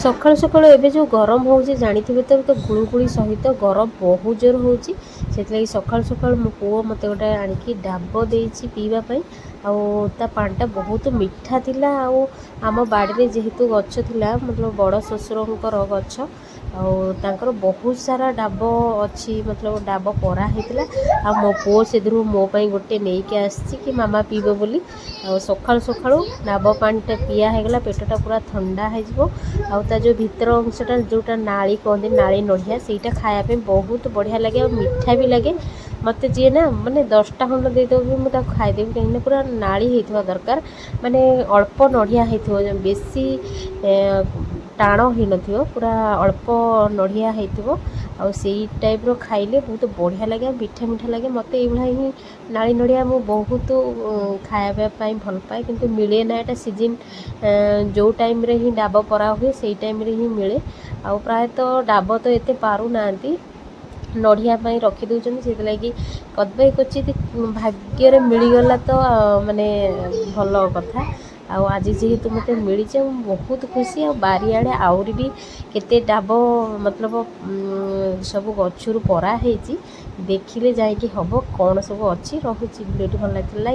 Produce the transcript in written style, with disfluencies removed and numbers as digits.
सकाळु सकाळु एबे जो गरम होउची जानिथिबे तो गुळुगुळी सहित गरम बहुत जोर होउची सेतलागी सकाळु सकाळु मो पुओ मते गोटे आनिकी डाब देइछि पीवा पई आउ ता पानीटा बहुत मिठा थिला आउ आम बाड़ी जेहेतु गछ थिला मतलब बड़ शशुरंकर गछ आउ तांकर बहुत सारा डाब अच्छी मतलब डाब परा हेतिला आ मो पुओ सेदरु मो पई गोटे नेइके आछि कि मामा पीबो बोली आ सकाळु सकाळु डाब पानीटा पिया हेगला पेटटा पूरा ठंडा हे जिवो आ ता जो भीतर अंशटा जोटा नाली कहते नाली नढ़िया सेटा खाया पे बहुत बढ़िया लगे और मीठा भी लगे मत जी ना माने 10टा खंड देदेव भी मुझे खाईदेवी कहीं पूरा नाली होता दरकार माने अल्प नढ़िया होता बेसी टाण हो न पूरा अल्प नढ़िया हो टाइप रो खाइले बहुत बढ़िया लगे मीठा मीठा लगे मत ही नाली नढ़िया मु बहुत खायापी भल पाए किंतु मिले ना एटा सीजन जो टाइम रे ही डाब परा हुए से टाइम रे ही मिले आ प्रायतः डाब तो एते पारु नांती नढ़िया रखी दौरान से लगी कदे क्वचित भाग्य मिलगला तो माने भल कथा आज जेहेतु मत मिली बहुत खुशी आ बारियाड़े आउरी भी केते डाब मतलब सब गचुर परा देखिले जाइए हम कौन सब अच्छी रोचे भिडियो भल लगे लाइक